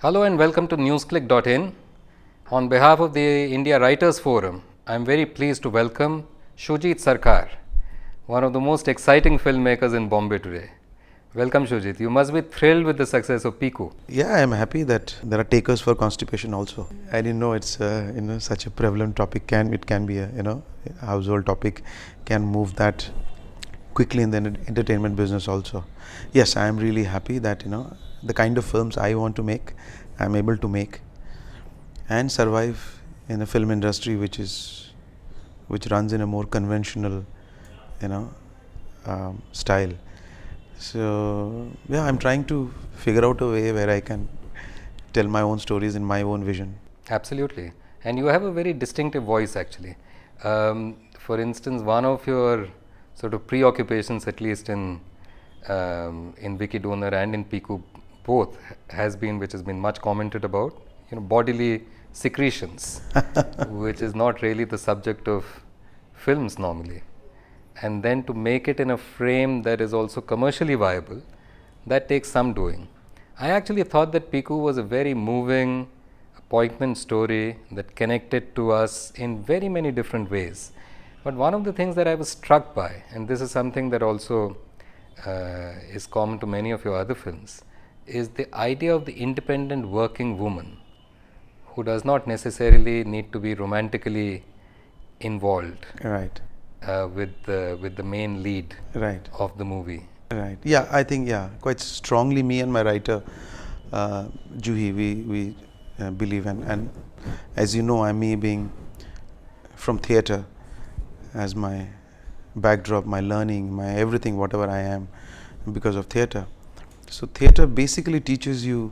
Hello and welcome to newsclick.in. On behalf of the India Writers Forum, I am very pleased to welcome Shoojit Sircar, one of the most exciting filmmakers in Bombay today. Welcome Shoojit. You must be thrilled with the success of Piku. Yeah, I am happy that there are takers for constipation also. I didn't know it's such a prevalent topic. It can be a household topic, can move that quickly in the entertainment business also. Yes, I am really happy that the kind of films I want to make, I am able to make and survive in a film industry which runs in a more conventional style. So yeah, I'm trying to figure out a way where I can tell my own stories in my own vision. Absolutely. And you have a very distinctive voice actually. For instance, one of your sort of preoccupations, at least in Wiki Donor and in Piku both, which has been much commented about, bodily secretions, which is not really the subject of films normally. And then to make it in a frame that is also commercially viable, that takes some doing. I actually thought that Piku was a very moving, poignant story that connected to us in very many different ways. But one of the things that I was struck by, and this is something that also is common to many of your other films, is the idea of the independent working woman who does not necessarily need to be romantically involved. Right. With the main lead of the movie. Right. Yeah, I think quite strongly me and my writer Juhi, we believe and as you know, me being from theatre as my backdrop, my learning, my everything, whatever I am because of theatre. So theatre basically teaches you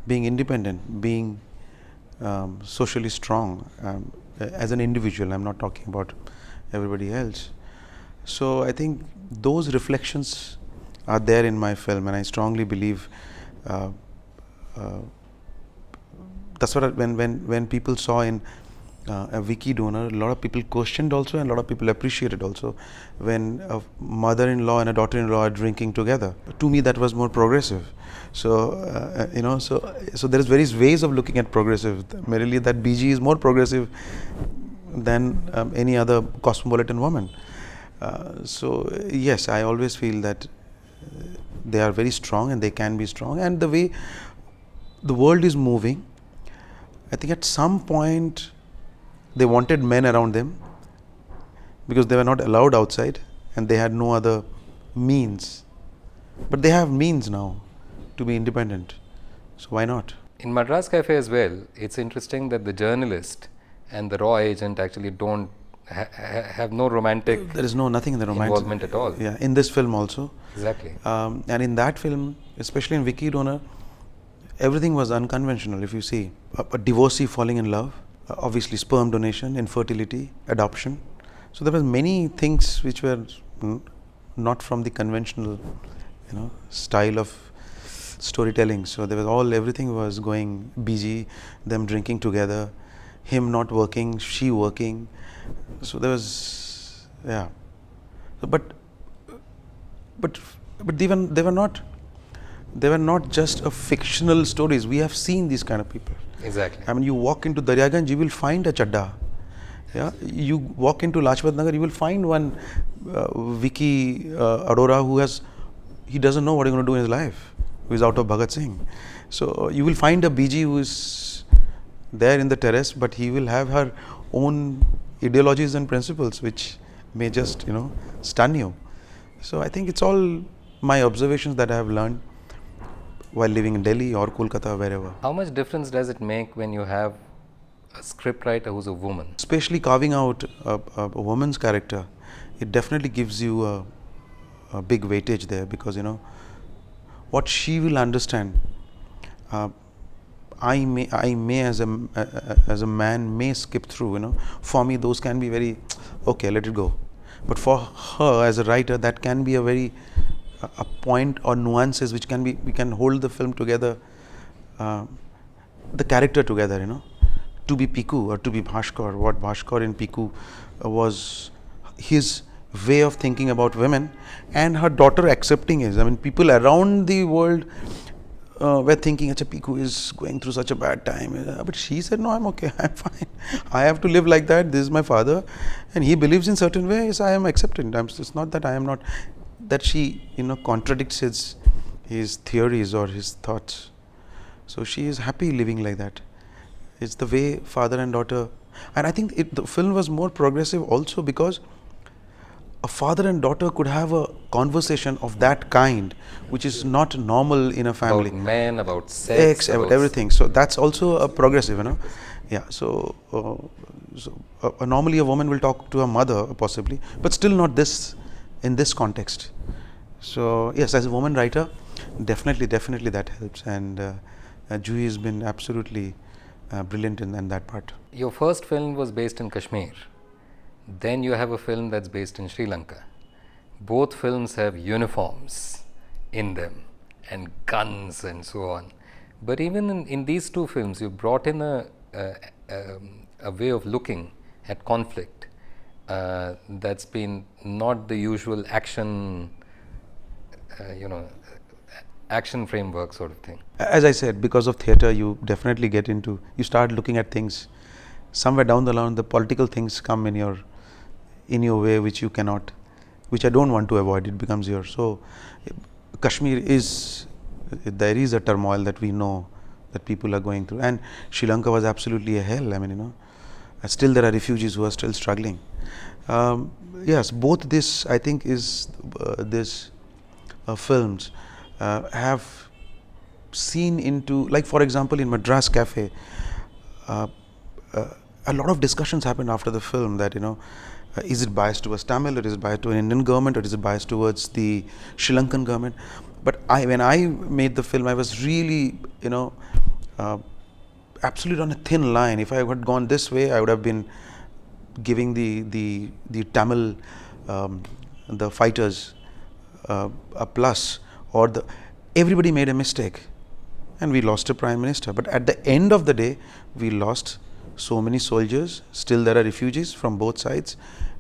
being independent, being socially strong as an individual. I'm not talking about everybody else. So I think those reflections are there in my film, and I strongly believe that's what when people saw in a Wiki Donor, a lot of people questioned also, and a lot of people appreciated also when a mother-in-law and a daughter-in-law are drinking together. To me, that was more progressive. So so there is various ways of looking at progressive. Merely that BG is more progressive than any other cosmopolitan woman. So yes, I always feel that they are very strong and they can be strong. And the way the world is moving, I think at some point they wanted men around them because they were not allowed outside and they had no other means. But they have means now to be independent. So why not? In Madras Café as well, it's interesting that the journalist and the raw agent actually don't have no romantic. There is nothing in the romantic involvement at all. Yeah, in this film also. Exactly. And in that film, especially in Wiki Donor, everything was unconventional. If you see a divorcee falling in love, obviously sperm donation, infertility, adoption. So there were many things which were not from the conventional, style of storytelling. So there was everything was going BG, them drinking together, him not working, she working. So there was but they were not just a fictional stories. We have seen these kind of people. Exactly. I mean, you walk into Darya Ganj, you will find a chadda. Yeah, you walk into Lajpat, Nagar, you will find one Vicky Arora he doesn't know what he's going to do in his life, who is out of Bhagat Singh. So you will find a BG who is there in the terrace, but he will have her own ideologies and principles which may just stun you. So I think it's all my observations that I have learned while living in Delhi or Kolkata, wherever. How much difference does it make when you have a scriptwriter who's a woman? Especially carving out a woman's character, it definitely gives you a big weightage there, because what she will understand. I may as a man may skip through. For me, those can be very okay. Let it go. But for her as a writer, that can be a very a point or nuances which we can hold the film together, the character together. To be Piku or to be Bhaskar, what Bhaskar in Piku was his way of thinking about women, and her daughter accepting his. I mean, people around the world were thinking, Acha, Piku is going through such a bad time. But she said, no, I'm okay, I'm fine. I have to live like that. This is my father. And he believes in certain ways. I am accepting. It's not that I am not, that she, contradicts his theories or his thoughts. So she is happy living like that. It's the way father and daughter. And I think the film was more progressive also because a father and daughter could have a conversation of that kind, which is not normal in a family. About men, about sex, about everything. So that's also a progressive, Yeah. So, normally a woman will talk to her mother, possibly, but still not this in this context. So yes, as a woman writer, definitely that helps. And Juhi has been absolutely brilliant in that part. Your first film was based in Kashmir. Then you have a film that's based in Sri Lanka. Both films have uniforms in them and guns and so on. But even in these two films, you brought in a way of looking at conflict that's been not the usual action, action framework sort of thing. As I said, because of theatre, you definitely you start looking at things. Somewhere down the line, the political things come in your way, which I don't want to avoid. It becomes yours. So Kashmir there is a turmoil that we know that people are going through, and Sri Lanka was absolutely a hell. I mean, still there are refugees who are still struggling. Yes, both this, I think, is this films have seen into, like for example in Madras Café, a lot of discussions happened after the film that, is it biased towards Tamil, or is it biased to an Indian government, or is it biased towards the Sri Lankan government? But when I made the film, I was really, absolutely on a thin line. If I had gone this way, I would have been giving the Tamil, the fighters a plus, or everybody made a mistake, and we lost a prime minister. But at the end of the day, we lost so many soldiers. Still there are refugees from both sides,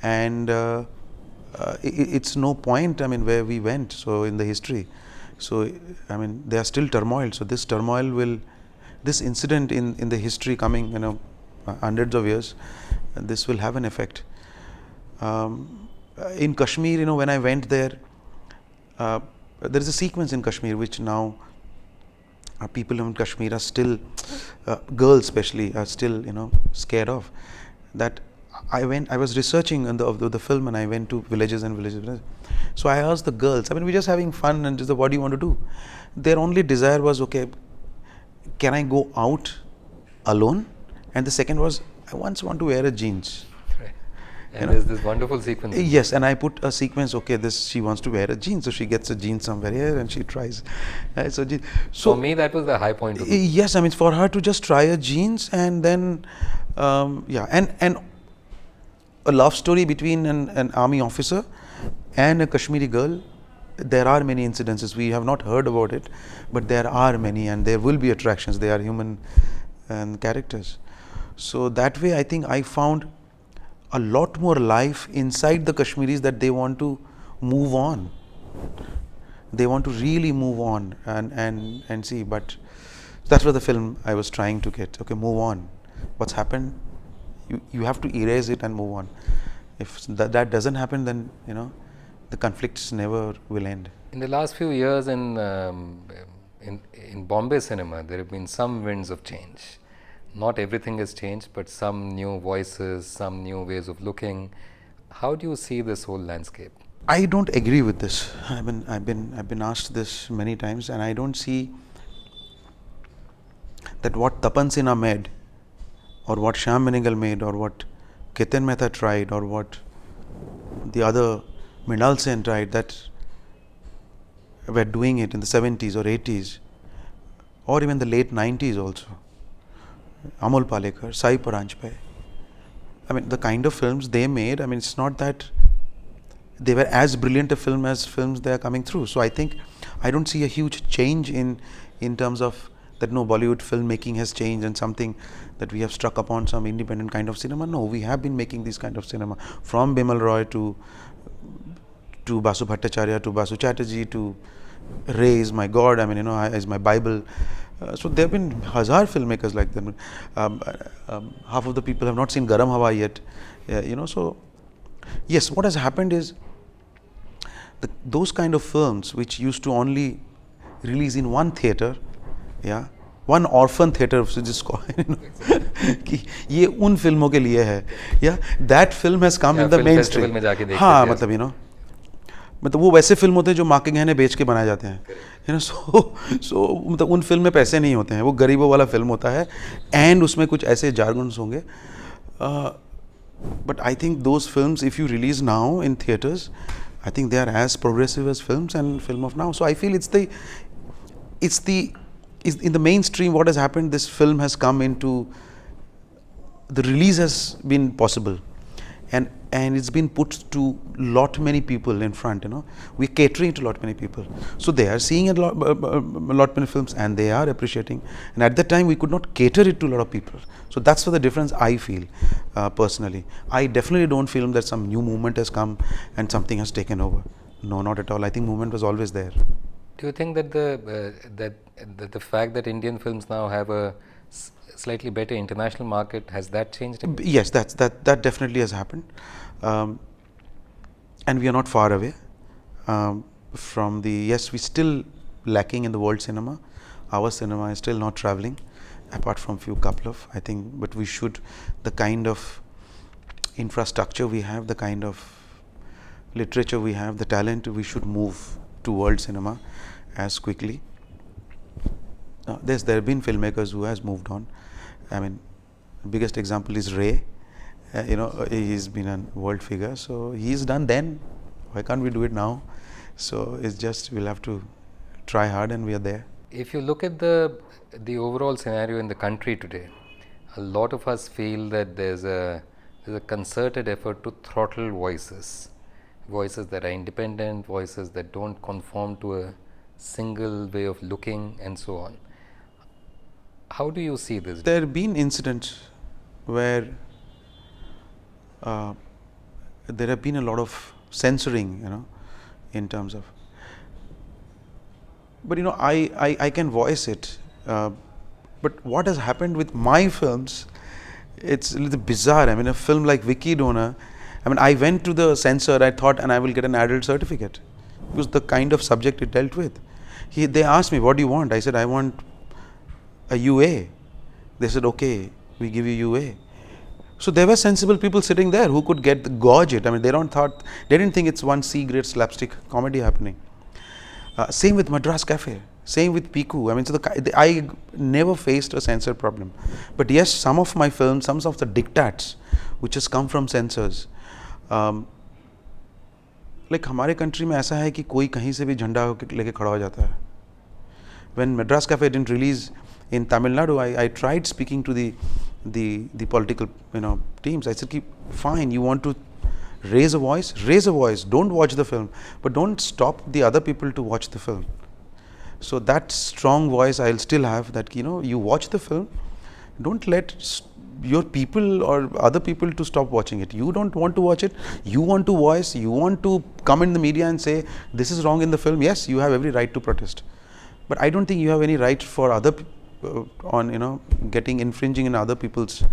and it's no point, where we went, so in the history. So there are still turmoil. So this turmoil this incident in the history coming, hundreds of years, this will have an effect. In Kashmir, when I went there, there is a sequence in Kashmir which now people in Kashmir are still, girls especially, are still, scared of. That I was researching the film, and I went to villages. So I asked the girls, we're just having fun, and just what do you want to do? Their only desire was, okay, can I go out alone? And the second was, I once want to wear a jeans. And there's this wonderful sequence. Yes, and I put a sequence. Okay, she wants to wear a jeans, so she gets a jeans somewhere here, and she tries. So for me, that was the high point of it. Yes, for her to just try a jeans, and then and a love story between an army officer and a Kashmiri girl. There are many incidences. We have not heard about it, but there are many, and there will be attractions. They are human characters. So that way, I think I found a lot more life inside the Kashmiris, that they want to move on. They want to really move on and see. But that's what the film I was trying to get. Okay, move on. What's happened? You have to erase it and move on. If that doesn't happen, then the conflicts never will end. In the last few years in Bombay cinema, there have been some winds of change. Not everything has changed, but some new voices, some new ways of looking. How do you see this whole landscape? I don't agree with this. I've been asked this many times, and I don't see that what Tapan Sinha made, or what Shyam Benegal made, or what Ketan Mehta tried, or what the other Mrinal Sen tried, that were doing it in the 70s or 80s, or even the late 90s also. Amol Palekar, Sai Paranjpe. The kind of films they made, it's not that they were as brilliant a film as films they are coming through. So I think I don't see a huge change in terms of that. No, Bollywood filmmaking has changed and something that we have struck upon some independent kind of cinema. No, we have been making this kind of cinema from Bimal Ray to Basu Bhattacharya to Basu Chatterjee to Ray is my God. I mean, is my Bible. So there have been hazar filmmakers like them. Half of the people have not seen Garam Hawa yet. So yes, what has happened is those kind of films which used to only release in one theater, one orphan theater जिसको कि ये उन फिल्मों के लिए है, that film has come in the mainstream. हाँ, मतलब मतलब वो वैसे फिल्म होते हैं जो माँ के गहने बेच के बनाए जाते हैं, so मतलब उन फिल्म में पैसे नहीं होते हैं, वो गरीबों वाला फिल्म होता है, and उसमें कुछ ऐसे jargons होंगे. But I think those films, if you release now in theaters, I think they are as progressive as films and film of now. So I feel it's in the mainstream. What has happened? This film has come into the release has been possible, and it's been put to lot many people in front. We're catering to lot many people, so they are seeing a lot many films and they are appreciating. And at that time, we could not cater it to a lot of people. So that's for the difference I feel personally. I definitely don't feel that some new movement has come and something has taken over. No, not at all. I think movement was always there. Do you think that the fact that Indian films now have a slightly better international market, has that changed? Yes, that definitely has happened, and we are not far away from the. Yes, we're still lacking in the world cinema. Our cinema is still not traveling, apart from few couple of, I think. But we should, the kind of infrastructure we have, the kind of literature we have, the talent, we should move to world cinema as quickly. There have been filmmakers who has moved on. I mean, the biggest example is Ray. He's been a world figure, so he's done then. Why can't we do it now? So it's just we'll have to try hard, and we are there. If you look at the overall scenario in the country today, a lot of us feel that there's a concerted effort to throttle voices that are independent, voices that don't conform to a single way of looking, and so on. How do you see this? There have been incidents where there have been a lot of censoring, in terms of. But I can voice it. But what has happened with my films, it's a little bizarre. I mean, a film like Vicky Donor, I went to the censor, I thought, and I will get an adult certificate. It was the kind of subject it dealt with. They asked me, what do you want? I said, I want a UA. They said, okay, we give you UA. So there were sensible people sitting there who could gauge it. They didn't think it's one C-grade slapstick comedy happening. Same with Madras Café, same with Piku. I never faced a censor problem. But yes, some of my films, some of the diktats which has come from censors, like हमारे country में ऐसा है कि कोई कहीं से भी झंडा लेके खड़ा हो जाता है. When Madras Café didn't release in Tamil Nadu, I tried speaking to the political teams. I said, fine, you want to raise a voice, don't watch the film, but don't stop the other people to watch the film. So that strong voice I'll still have, that you watch the film, don't let your people or other people to stop watching it. You don't want to watch it, you want to voice, you want to come in the media and say this is wrong in the film. Yes, you have every right to protest, but I don't think you have any right for other on getting infringing in other people's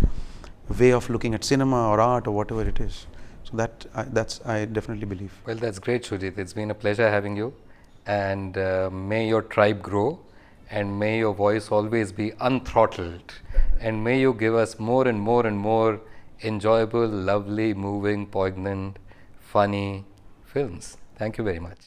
way of looking at cinema or art or whatever it is. So that's I definitely believe. Well, that's great, Shoojit. It's been a pleasure having you, and may your tribe grow, and may your voice always be unthrottled, and may you give us more and more and more enjoyable, lovely, moving, poignant, funny films. Thank you very much.